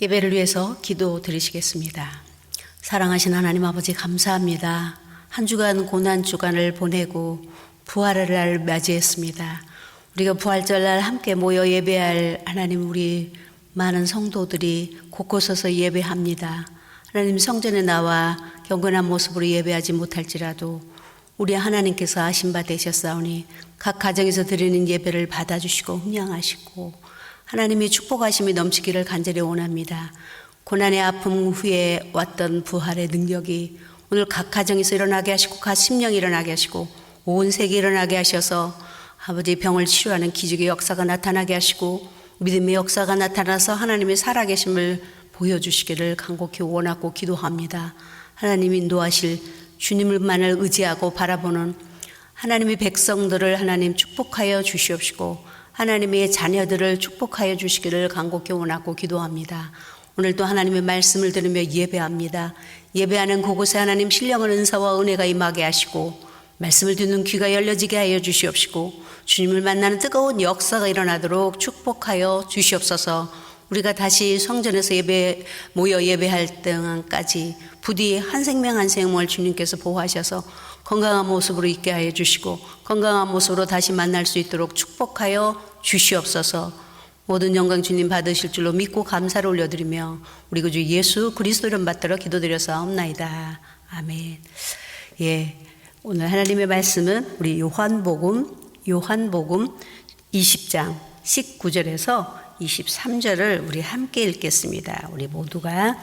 예배를 위해서 기도 드리시겠습니다. 사랑하신 하나님 아버지 감사합니다. 한 주간 고난 주간을 보내고 부활의 날 맞이했습니다. 우리가 부활절날 함께 모여 예배할 하나님, 우리 많은 성도들이 곳곳에서 예배합니다. 하나님, 성전에 나와 경건한 모습으로 예배하지 못할지라도 우리 하나님께서 아신 바 되셨사오니 각 가정에서 드리는 예배를 받아주시고 흠양하시고 하나님의 축복하심이 넘치기를 간절히 원합니다. 고난의 아픔 후에 왔던 부활의 능력이 오늘 각 가정에서 일어나게 하시고 각 심령이 일어나게 하시고 온 세계 일어나게 하셔서 아버지 병을 치료하는 기적의 역사가 나타나게 하시고 믿음의 역사가 나타나서 하나님의 살아계심을 보여주시기를 간곡히 원하고 기도합니다. 하나님 인도하실 주님을만을 의지하고 바라보는 하나님의 백성들을 하나님 축복하여 주시옵시고 하나님의 자녀들을 축복하여 주시기를 간곡히 원하고 기도합니다. 오늘도 하나님의 말씀을 들으며 예배합니다. 예배하는 그곳에 하나님 신령한 은사와 은혜가 임하게 하시고 말씀을 듣는 귀가 열려지게 하여 주시옵시고 주님을 만나는 뜨거운 역사가 일어나도록 축복하여 주시옵소서. 우리가 다시 성전에서 모여 예배할 때까지 부디 한 생명 한 생명을 주님께서 보호하셔서 건강한 모습으로 있게 하여 주시고 건강한 모습으로 다시 만날 수 있도록 축복하여 주시옵소서. 모든 영광 주님 받으실 줄로 믿고 감사를 올려드리며 우리 구주 예수 그리스도 이름 받들어 기도드려사옵나이다. 아멘. 오늘 하나님의 말씀은 우리 요한복음 20장 19절에서 23절을 우리 함께 읽겠습니다. 우리 모두가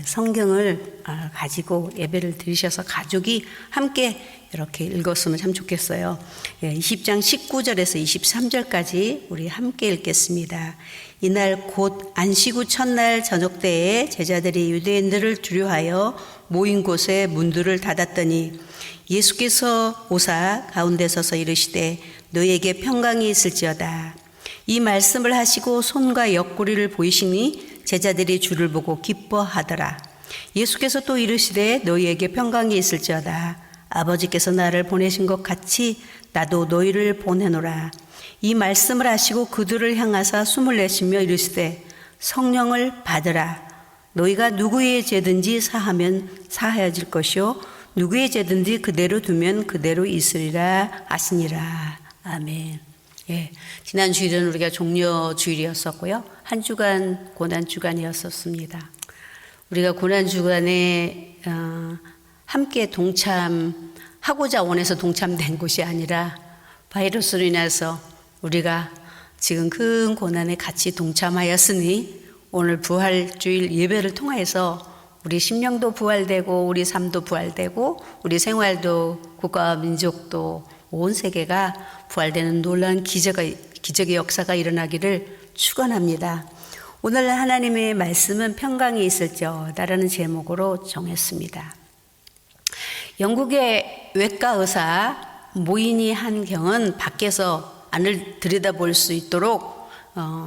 성경을 가지고 예배를 드리셔서 가족이 함께 이렇게 읽었으면 참 좋겠어요. 20장 19절에서 23절까지 우리 함께 읽겠습니다. 이날 곧 안식 후 첫날 저녁 때에 제자들이 유대인들을 두려워하여 모인 곳에 문들을 닫았더니 예수께서 오사 가운데 서서 이르시되 너희에게 평강이 있을지어다. 이 말씀을 하시고 손과 옆구리를 보이시니 제자들이 주를 보고 기뻐하더라. 예수께서 또 이르시되 너희에게 평강이 있을지어다. 아버지께서 나를 보내신 것 같이 나도 너희를 보내노라. 이 말씀을 하시고 그들을 향하사 숨을 내쉬며 이르시되 성령을 받으라. 너희가 누구의 죄든지 사하면 사하여질 것이요 누구의 죄든지 그대로 두면 그대로 있으리라 하시니라. 아멘. 지난 주일은 우리가 종려 주일이었었고요. 한 주간 고난 주간이었었습니다. 우리가 고난 주간에 함께 동참하고자 원해서 동참된 곳이 아니라 바이러스로 인해서 우리가 지금 큰 고난에 같이 동참하였으니 오늘 부활주일 예배를 통해서 우리 심령도 부활되고 우리 삶도 부활되고 우리 생활도 국가와 민족도 온 세계가 부활되는 놀라운 기적의 역사가 일어나기를 축원합니다. 오늘 하나님의 말씀은 평강이 있을지어다라는 제목으로 정했습니다. 영국의 외과 의사 모이니 한경은 밖에서 안을 들여다볼 수 있도록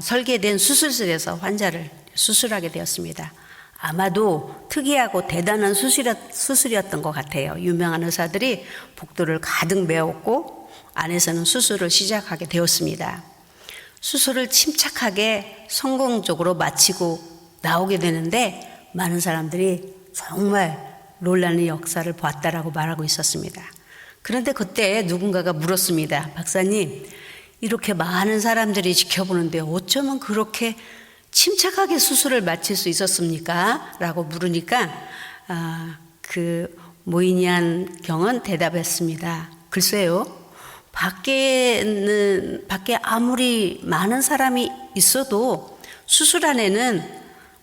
설계된 수술실에서 환자를 수술하게 되었습니다. 아마도 특이하고 대단한 수술이었던 것 같아요. 유명한 의사들이 복도를 가득 메웠고 안에서는 수술을 시작하게 되었습니다. 수술을 침착하게 성공적으로 마치고 나오게 되는데 많은 사람들이 정말 놀라는 역사를 봤다라고 말하고 있었습니다. 그런데 그때 누군가가 물었습니다. 박사님, 이렇게 많은 사람들이 지켜보는데 어쩌면 그렇게 침착하게 수술을 마칠 수 있었습니까? 라고 물으니까 그 모이니안 경은 대답했습니다. 글쎄요, 밖에 아무리 많은 사람이 있어도 수술 안에는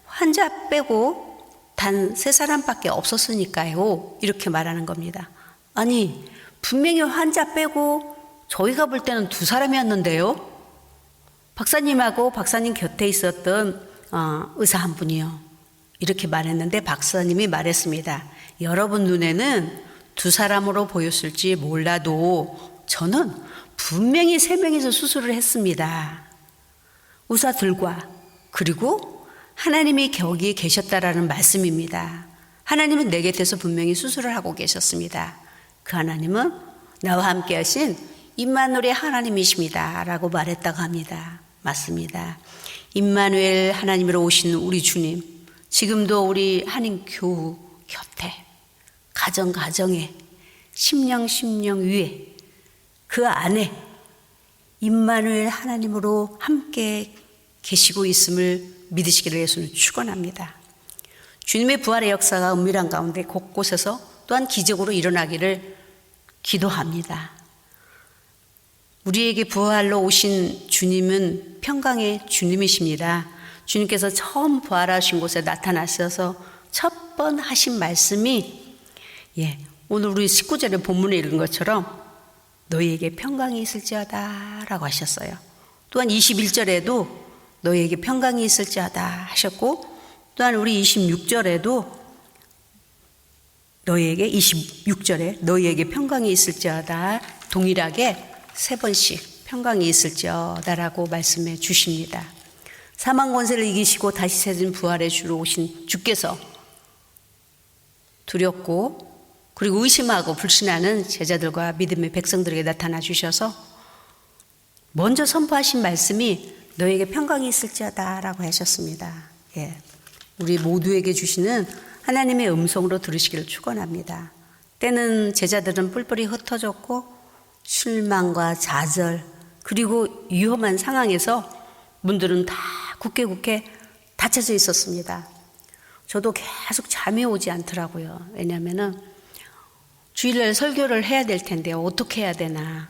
환자 빼고 단 3사람밖에 없었으니까요. 이렇게 말하는 겁니다. 아니, 분명히 환자 빼고 저희가 볼 때는 2사람이었는데요. 박사님하고 박사님 곁에 있었던 의사 한 분이요. 이렇게 말했는데 박사님이 말했습니다. 여러분 눈에는 2사람으로 보였을지 몰라도 저는 분명히 3명이서 수술을 했습니다. 의사들과 그리고 하나님이 거기에 계셨다라는 말씀입니다. 하나님은 내 곁에서 분명히 수술을 하고 계셨습니다. 그 하나님은 나와 함께 하신 임마누엘의 하나님이십니다 라고 말했다고 합니다. 맞습니다. 임마누엘 하나님으로 오신 우리 주님, 지금도 우리 한인교우 곁에, 가정가정에, 심령 위에, 그 안에 임마누엘 하나님으로 함께 계시고 있음을 믿으시기를 예수는 축원합니다. 주님의 부활의 역사가 은밀한 가운데 곳곳에서 또한 기적으로 일어나기를 기도합니다. 우리에게 부활로 오신 주님은 평강의 주님이십니다. 주님께서 처음 부활하신 곳에 나타나셔서 첫 번 하신 말씀이 오늘 우리 19절의 본문에 읽은 것처럼 너희에게 평강이 있을지어다 라고 하셨어요. 또한 21절에도 너희에게 평강이 있을지어다 하셨고, 또한 우리 26절에도 너희에게 평강이 있을지어다 동일하게 3번씩 평강이 있을지어다라고 말씀해 주십니다. 사망 권세를 이기시고 다시 세진 부활의 주로 오신 주께서 두렵고 그리고 의심하고 불신하는 제자들과 믿음의 백성들에게 나타나 주셔서 먼저 선포하신 말씀이 너에게 평강이 있을지어다 라고 하셨습니다. 우리 모두에게 주시는 하나님의 음성으로 들으시기를 축원합니다. 때는 제자들은 뿔뿔이 흩어졌고 실망과 좌절 그리고 위험한 상황에서 문들은 다 굳게 닫혀져 있었습니다. 저도 계속 잠이 오지 않더라고요. 왜냐하면 주일날 설교를 해야 될 텐데 어떻게 해야 되나,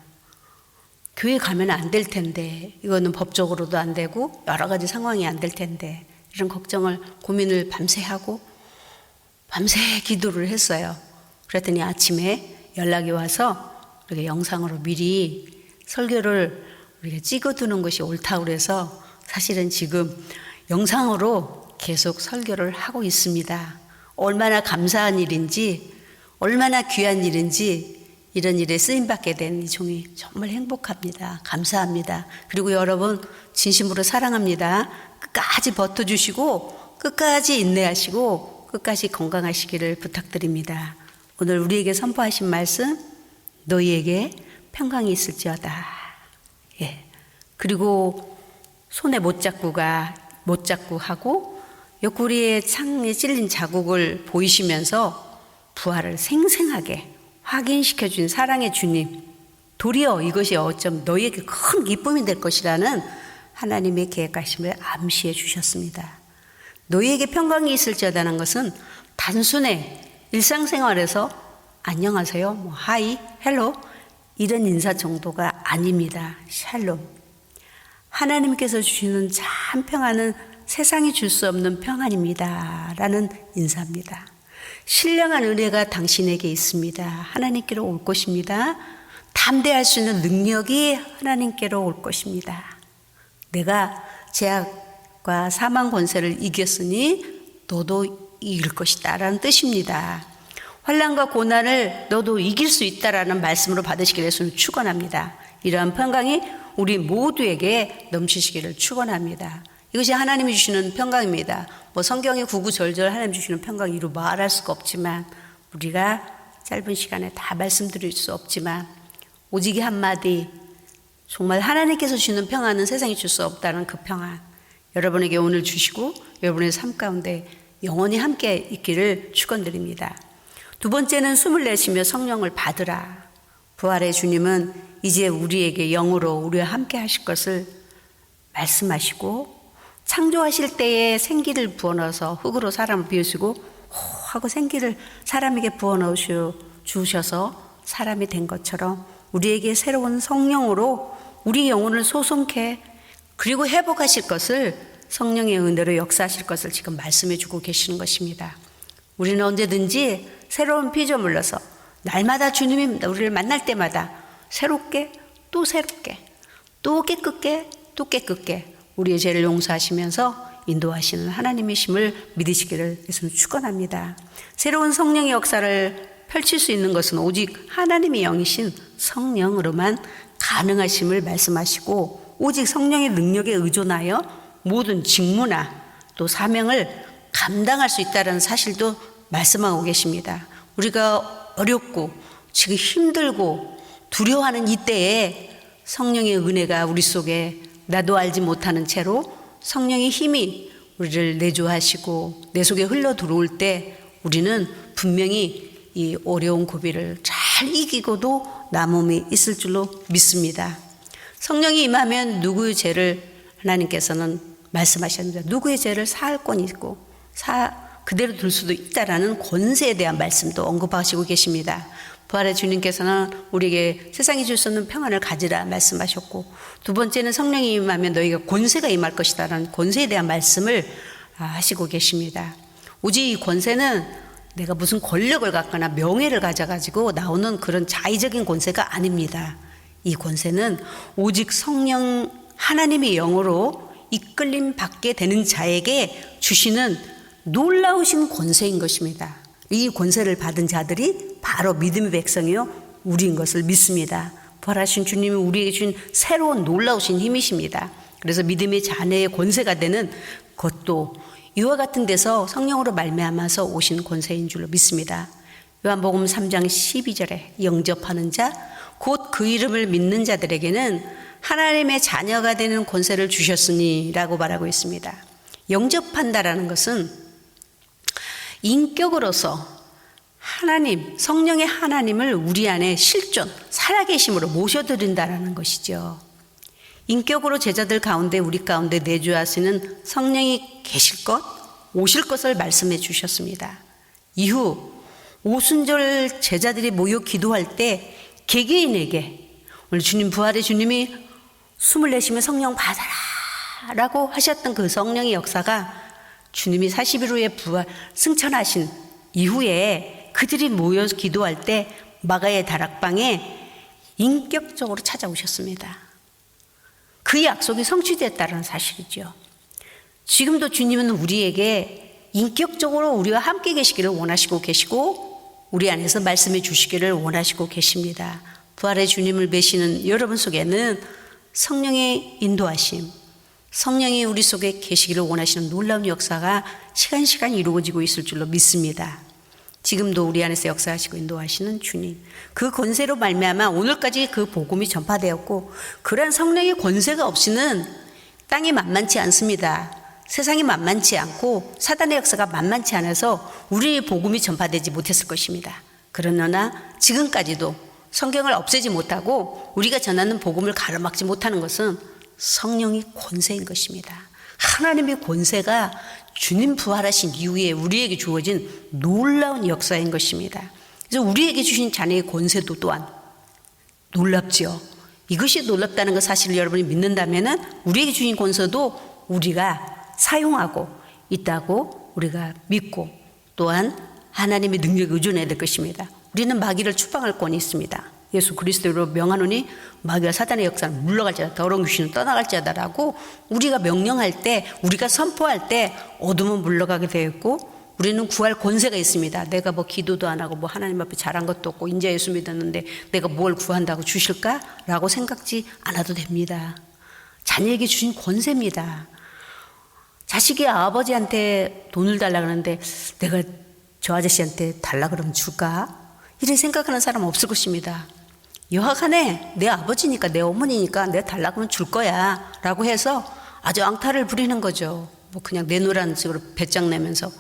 교회 가면 안 될 텐데 이거는 법적으로도 안 되고 여러 가지 상황이 안 될 텐데, 이런 걱정을 고민을 밤새 하고 밤새 기도를 했어요. 그랬더니 아침에 연락이 와서 이렇게 영상으로 미리 설교를 우리가 찍어두는 것이 옳다고 그래서 사실은 지금 영상으로 계속 설교를 하고 있습니다. 얼마나 감사한 일인지, 얼마나 귀한 일인지 이런 일에 쓰임받게 된 이 종이 정말 행복합니다. 감사합니다. 그리고 여러분 진심으로 사랑합니다. 끝까지 버텨주시고 끝까지 인내하시고 끝까지 건강하시기를 부탁드립니다. 오늘 우리에게 선포하신 말씀, 너희에게 평강이 있을지어다. 그리고 손에 못 잡고 하고 옆구리에 창에 찔린 자국을 보이시면서 부활을 생생하게 확인시켜 준 사랑의 주님, 도리어 이것이 어쩜 너희에게 큰 기쁨이 될 것이라는 하나님의 계획하심을 암시해 주셨습니다. 너희에게 평강이 있을지어다는 것은 단순히 일상생활에서 안녕하세요, 하이, 헬로 이런 인사 정도가 아닙니다. 샬롬. 하나님께서 주시는 참 평안은 세상이 줄 수 없는 평안입니다 라는 인사입니다. 신령한 은혜가 당신에게 있습니다. 하나님께로 올 것입니다. 담대할 수 있는 능력이 하나님께로 올 것입니다. 내가 죄악과 사망 권세를 이겼으니 너도 이길 것이다 라는 뜻입니다. 환난과 고난을 너도 이길 수 있다라는 말씀으로 받으시기를 예수는 축원합니다. 이러한 평강이 우리 모두에게 넘치시기를 축원합니다. 이것이 하나님이 주시는 평강입니다. 성경에 구구절절 하나님 주시는 평강 이루 말할 수가 없지만, 우리가 짧은 시간에 다 말씀드릴 수 없지만 오직 이 한마디, 정말 하나님께서 주시는 평안은 세상이 줄 수 없다는 그 평안, 여러분에게 오늘 주시고 여러분의 삶 가운데 영원히 함께 있기를 축원드립니다. 두 번째는 숨을 내쉬며 성령을 받으라. 부활의 주님은 이제 우리에게 영으로 우리와 함께 하실 것을 말씀하시고, 창조하실 때에 생기를 부어넣어서 흙으로 사람을 비우시고 하고 생기를 사람에게 부어넣어 주셔서 사람이 된 것처럼 우리에게 새로운 성령으로 우리 영혼을 소송케 그리고 회복하실 것을, 성령의 은혜로 역사하실 것을 지금 말씀해 주고 계시는 것입니다. 우리는 언제든지 새로운 피조물로서 날마다 주님이 우리를 만날 때마다 새롭게 또 깨끗게 우리의 죄를 용서하시면서 인도하시는 하나님이심을 믿으시기를 예수는 축원합니다. 새로운 성령의 역사를 펼칠 수 있는 것은 오직 하나님의 영이신 성령으로만 가능하심을 말씀하시고, 오직 성령의 능력에 의존하여 모든 직무나 또 사명을 감당할 수 있다는 사실도 말씀하고 계십니다. 우리가 어렵고 지금 힘들고 두려워하는 이때에 성령의 은혜가 우리 속에 나도 알지 못하는 채로 성령의 힘이 우리를 내조하시고 내 속에 흘러 들어올 때 우리는 분명히 이 어려운 고비를 잘 이기고도 남음이 있을 줄로 믿습니다. 성령이 임하면 누구의 죄를 하나님께서는 말씀하셨습니다. 누구의 죄를 사할 권이 있고 그대로 둘 수도 있다라는 권세에 대한 말씀도 언급하시고 계십니다. 부활의 주님께서는 우리에게 세상이 줄 수 없는 평안을 가지라 말씀하셨고, 두 번째는 성령이 임하면 너희가 권세가 임할 것이다라는 권세에 대한 말씀을 하시고 계십니다. 오직 이 권세는 내가 무슨 권력을 갖거나 명예를 가져가지고 나오는 그런 자의적인 권세가 아닙니다. 이 권세는 오직 성령 하나님의 영으로 이끌림 받게 되는 자에게 주시는 놀라우신 권세인 것입니다. 이 권세를 받은 자들이 바로 믿음의 백성이요 우리인 것을 믿습니다. 부활하신 주님이 우리에게 주신 새로운 놀라우신 힘이십니다. 그래서 믿음의 자녀의 권세가 되는 것도 이와 같은 데서 성령으로 말미암아서 오신 권세인 줄로 믿습니다. 요한복음 3장 12절에 영접하는 자 곧 그 이름을 믿는 자들에게는 하나님의 자녀가 되는 권세를 주셨으니 라고 말하고 있습니다. 영접한다라는 것은 인격으로서 하나님, 성령의 하나님을 우리 안에 실존, 살아계심으로 모셔드린다라는 것이죠. 인격으로 제자들 가운데 우리 가운데 내주하시는 성령이 계실 것, 오실 것을 말씀해 주셨습니다. 이후 오순절 제자들이 모여 기도할 때 개개인에게 오늘 주님 부활의 주님이 숨을 내쉬며 성령 받아라 라고 하셨던 그 성령의 역사가 주님이 40일 후에 부활 승천하신 이후에 그들이 모여 기도할 때 마가의 다락방에 인격적으로 찾아오셨습니다. 그 약속이 성취됐다는 사실이죠. 지금도 주님은 우리에게 인격적으로 우리와 함께 계시기를 원하시고 계시고 우리 안에서 말씀해 주시기를 원하시고 계십니다. 부활의 주님을 뵈시는 여러분 속에는 성령의 인도하심, 성령이 우리 속에 계시기를 원하시는 놀라운 역사가 시간 이루어지고 있을 줄로 믿습니다. 지금도 우리 안에서 역사하시고 인도하시는 주님, 그 권세로 말미암아 오늘까지 그 복음이 전파되었고 그러한 성령의 권세가 없이는 땅이 만만치 않습니다. 세상이 만만치 않고 사단의 역사가 만만치 않아서 우리의 복음이 전파되지 못했을 것입니다. 그러나 지금까지도 성경을 없애지 못하고 우리가 전하는 복음을 가로막지 못하는 것은 성령의 권세인 것입니다. 하나님의 권세가 주님 부활하신 이후에 우리에게 주어진 놀라운 역사인 것입니다. 그래서 우리에게 주신 자녀의 권세도 또한 놀랍죠. 이것이 놀랍다는 것 사실을 여러분이 믿는다면 우리에게 주신 권세도 우리가 사용하고 있다고 우리가 믿고 또한 하나님의 능력에 의존해야 될 것입니다. 우리는 마귀를 추방할 권이 있습니다. 예수 그리스도로 명하노니 마귀와 사단의 역사는 물러갈지어다 더러운 귀신은 떠나갈지어다라고 우리가 명령할 때 우리가 선포할 때 어둠은 물러가게 되었고 우리는 구할 권세가 있습니다. 내가 뭐 기도도 안 하고 뭐 하나님 앞에 잘한 것도 없고 인자 예수 믿었는데 내가 뭘 구한다고 주실까라고 생각지 않아도 됩니다. 자녀에게 주신 권세입니다. 자식이 아버지한테 돈을 달라 그러는데 내가 저 아저씨한테 달라 그러면 줄까? 이런 생각하는 사람은 없을 것입니다. 여하간에 내 아버지니까 내 어머니니까 내가 달라 그러면 줄 거야 라고 해서 아주 앙탈을 부리는 거죠. 뭐 그냥 내놓으라는 식으로 배짱 내면서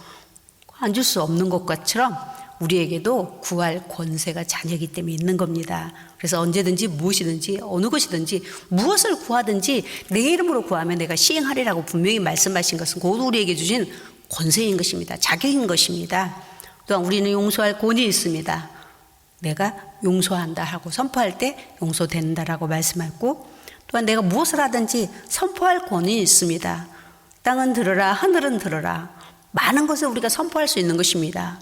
안 줄 수 없는 것처럼 우리에게도 구할 권세가 자녀이기 때문에 있는 겁니다. 그래서 언제든지 무엇이든지 어느 것이든지 무엇을 구하든지 내 이름으로 구하면 내가 시행하리라고 분명히 말씀하신 것은 곧 우리에게 주신 권세인 것입니다. 자격인 것입니다. 또한 우리는 용서할 권이 있습니다. 내가 용서한다 하고 선포할 때 용서된다라고 말씀하고 또한 내가 무엇을 하든지 선포할 권이 있습니다. 땅은 들으라 하늘은 들으라 많은 것을 우리가 선포할 수 있는 것입니다.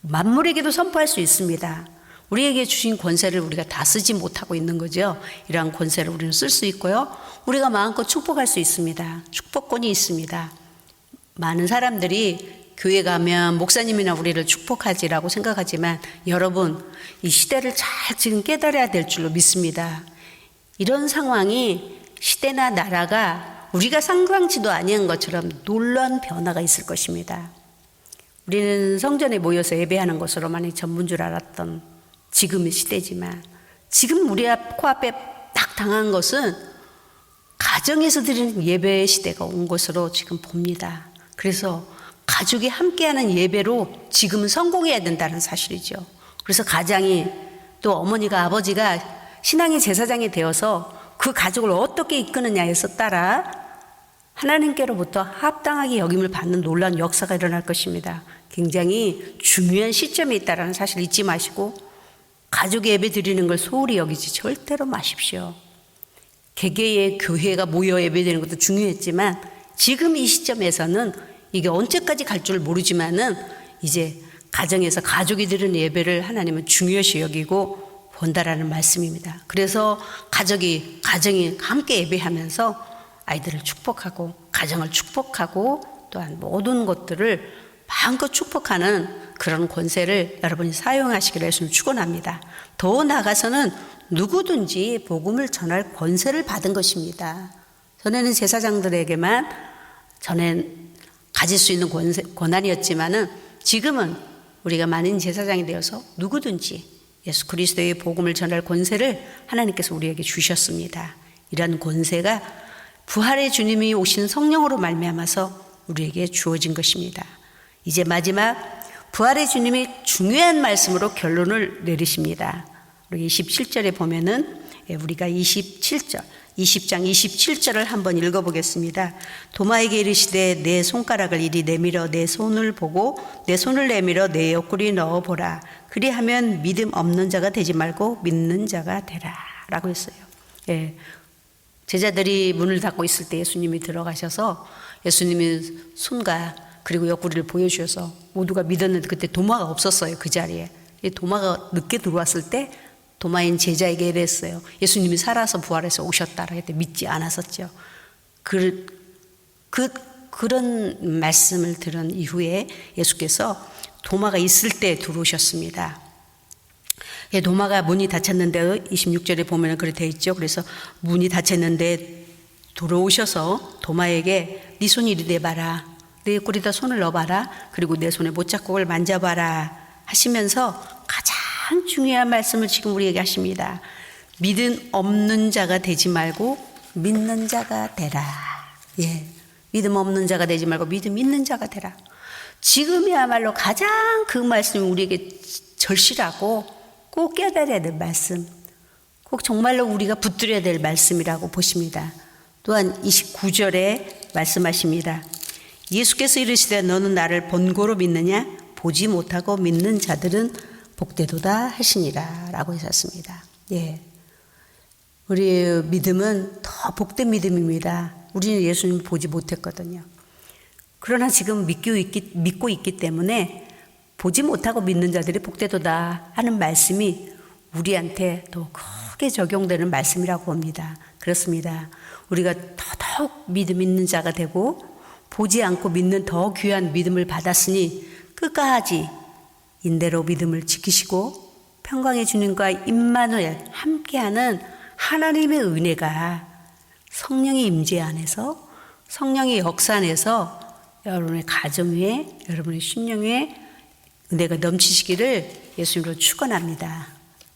만물에게도 선포할 수 있습니다. 우리에게 주신 권세를 우리가 다 쓰지 못하고 있는 거죠. 이러한 권세를 우리는 쓸 수 있고요. 우리가 마음껏 축복할 수 있습니다. 축복권이 있습니다. 많은 사람들이 교회 가면 목사님이나 우리를 축복하지라고 생각하지만 여러분 이 시대를 잘 지금 깨달아야 될 줄로 믿습니다. 이런 상황이 시대나 나라가 우리가 상상치도 아니한 것처럼 놀라운 변화가 있을 것입니다. 우리는 성전에 모여서 예배하는 것으로만 전부인 줄 알았던 지금의 시대지만 지금 우리 코앞에 딱 당한 것은 가정에서 드리는 예배의 시대가 온 것으로 지금 봅니다. 그래서 가족이 함께하는 예배로 지금은 성공해야 된다는 사실이죠. 그래서 가장이 또 어머니가 아버지가 신앙의 제사장이 되어서 그 가족을 어떻게 이끄느냐에서 따라 하나님께로부터 합당하게 여김을 받는 놀라운 역사가 일어날 것입니다. 굉장히 중요한 시점에 있다는 사실을 잊지 마시고 가족 예배 드리는 걸 소홀히 여기지 절대로 마십시오. 개개의 교회가 모여 예배 드리는 것도 중요했지만 지금 이 시점에서는 이게 언제까지 갈 줄 모르지만은 이제 가정에서 가족이 드리는 예배를 하나님은 중요시 여기고 본다라는 말씀입니다. 그래서 가정이 함께 예배하면서 아이들을 축복하고 가정을 축복하고 또한 모든 것들을 마음껏 축복하는 그런 권세를 여러분이 사용하시기를 예수님 축원합니다. 더 나아가서는 누구든지 복음을 전할 권세를 받은 것입니다. 전에는 제사장들에게만 가질 수 있는 권한이었지만은 지금은 우리가 많은 제사장이 되어서 누구든지 예수 그리스도의 복음을 전할 권세를 하나님께서 우리에게 주셨습니다. 이러한 권세가 부활의 주님이 오신 성령으로 말미암아서 우리에게 주어진 것입니다. 이제 마지막 부활의 주님이 중요한 말씀으로 결론을 내리십니다. 우리 27절에 보면은 우리가 20장 27절을 한번 읽어보겠습니다. 도마에게 이르시되 내 손가락을 이리 내밀어 내 손을 보고 내 손을 내밀어 내 옆구리 넣어보라. 그리하면 믿음 없는 자가 되지 말고 믿는 자가 되라 라고 했어요. 제자들이 문을 닫고 있을 때 예수님이 들어가셔서 예수님이 손과 그리고 옆구리를 보여주셔서 모두가 믿었는데 그때 도마가 없었어요. 그 자리에. 도마가 늦게 들어왔을 때 도마인 제자에게 이랬어요. 예수님이 살아서 부활해서 오셨다라 그때 믿지 않았었죠. 그런 말씀을 들은 이후에 예수께서 도마가 있을 때 들어오셨습니다. 도마가 문이 닫혔는데 26절에 보면 그렇게 되어 있죠. 그래서 문이 닫혔는데 들어오셔서 도마에게 네 손 이리 내봐라. 내 옆구리에다 손을 넣어봐라. 그리고 내 손에 못자국을 만져봐라 하시면서 가장 중요한 말씀을 지금 우리에게 하십니다. 믿음 없는 자가 되지 말고 믿는 자가 되라. 믿음 없는 자가 되지 말고 믿음 있는 자가 되라. 지금이야말로 가장 그 말씀이 우리에게 절실하고 꼭 깨달아야 될 말씀, 꼭 정말로 우리가 붙들어야 될 말씀이라고 보십니다. 또한 29절에 말씀하십니다. 예수께서 이르시되 너는 나를 본고로 믿느냐? 보지 못하고 믿는 자들은 복되도다 하시니라 라고 하셨습니다. 우리의 믿음은 더 복된 믿음입니다. 우리는 예수님 보지 못했거든요. 그러나 지금 믿고 있기 때문에 보지 못하고 믿는 자들이 복되도다 하는 말씀이 우리한테 더 크게 적용되는 말씀이라고 봅니다. 그렇습니다. 우리가 더더욱 믿음 있는 자가 되고 보지 않고 믿는 더 귀한 믿음을 받았으니 끝까지 인대로 믿음을 지키시고 평강의 주님과 임마누엘 함께하는 하나님의 은혜가 성령의 임재 안에서 성령의 역사 안에서 여러분의 가정 위에 여러분의 심령 위에 은혜가 넘치시기를 예수님으로 축원합니다.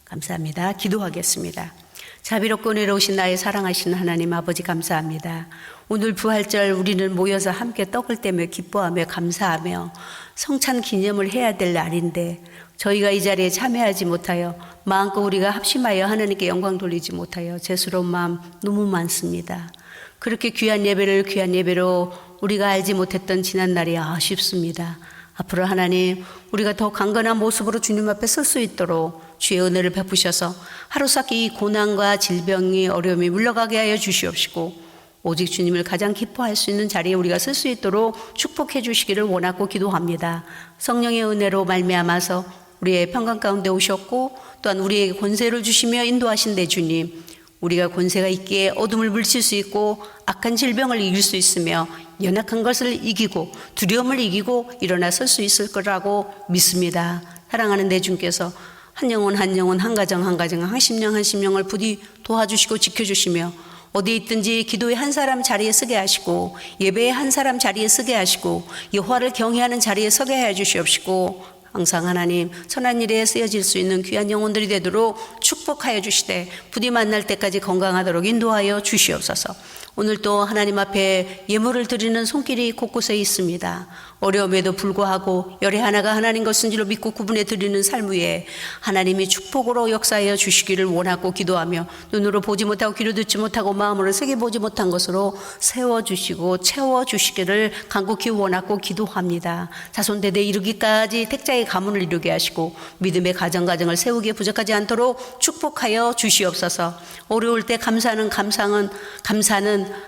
감사합니다. 기도하겠습니다. 자비롭고 은혜로우신 나의 사랑하시는 하나님 아버지 감사합니다. 오늘 부활절 우리는 모여서 함께 떡을 떼며 기뻐하며 감사하며 성찬 기념을 해야 될 날인데 저희가 이 자리에 참여하지 못하여 마음껏 우리가 합심하여 하나님께 영광 돌리지 못하여 죄스러운 마음 너무 많습니다. 그렇게 귀한 예배로 우리가 알지 못했던 지난날이 아쉽습니다. 앞으로 하나님 우리가 더 강건한 모습으로 주님 앞에 설 수 있도록 주의 은혜를 베푸셔서 하루속히 이 고난과 질병이 어려움이 물러가게 하여 주시옵시고 오직 주님을 가장 기뻐할 수 있는 자리에 우리가 설 수 있도록 축복해 주시기를 원하고 기도합니다. 성령의 은혜로 말미암아서 우리의 평강 가운데 오셨고 또한 우리에게 권세를 주시며 인도하신 내 주님, 우리가 권세가 있기에 어둠을 물칠 수 있고 악한 질병을 이길 수 있으며 연약한 것을 이기고 두려움을 이기고 일어나 설 수 있을 거라고 믿습니다. 사랑하는 내 주님께서 한 영혼 한 가정 한 심령을 부디 도와주시고 지켜주시며 어디에 있든지 기도의 한 사람 자리에 서게 하시고 예배의 한 사람 자리에 서게 하시고 여호와를 경외하는 자리에 서게 해 주시옵시고 항상 하나님 선한 일에 쓰여질 수 있는 귀한 영혼들이 되도록 축복하여 주시되 부디 만날 때까지 건강하도록 인도하여 주시옵소서. 오늘 또 하나님 앞에 예물을 드리는 손길이 곳곳에 있습니다. 어려움에도 불구하고 열의 하나가 하나님 것인 줄로 믿고 구분해 드리는 삶 위에 하나님이 축복으로 역사하여 주시기를 원하고 기도하며 눈으로 보지 못하고 귀로 듣지 못하고 마음으로 새겨 보지 못한 것으로 세워주시고 채워주시기를 간곡히 원하고 기도합니다. 자손대대 이루기까지 택자의 가문을 이루게 하시고 믿음의 가정을 세우기에 부족하지 않도록 축복하여 주시옵소서. 어려울 때 감사는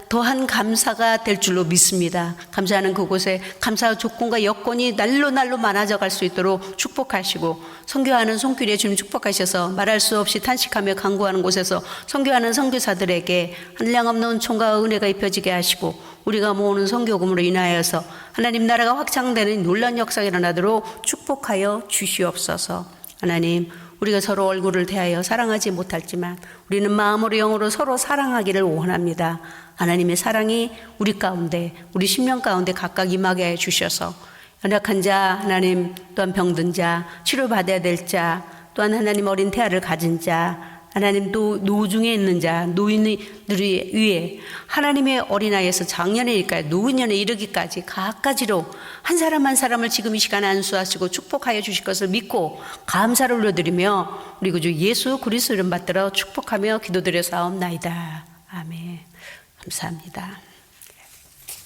더한 감사가 될 줄로 믿습니다. 감사하는 그곳에 감사 조건과 여건이 날로 많아져 갈 수 있도록 축복하시고 선교하는 손길에 주님 축복하셔서 말할 수 없이 탄식하며 간구하는 곳에서 선교하는 선교사들에게 한량없는 은총과 은혜가 입혀지게 하시고 우리가 모으는 선교금으로 인하여서 하나님 나라가 확장되는 놀라운 역사가 일어나도록 축복하여 주시옵소서. 하나님, 우리가 서로 얼굴을 대하여 사랑하지 못할지만 우리는 마음으로 영으로 서로 사랑하기를 원합니다. 하나님의 사랑이 우리 가운데, 우리 심령 가운데 각각 임하게 해 주셔서 연약한 자, 하나님 또한 병든 자, 치료받아야 될 자, 또한 하나님 어린 태아를 가진 자, 하나님 또 노중에 있는 자, 노인들이 위해 하나님의 어린아이에서 장년에 이르기까지 노인년에 이르기까지 각가지로 한 사람 한 사람을 지금 이 시간에 안수하시고 축복하여 주실 것을 믿고 감사를 올려드리며 우리 구주 예수 그리스도 이름 받들어 축복하며 기도드려 사옵나이다. 아멘. 감사합니다.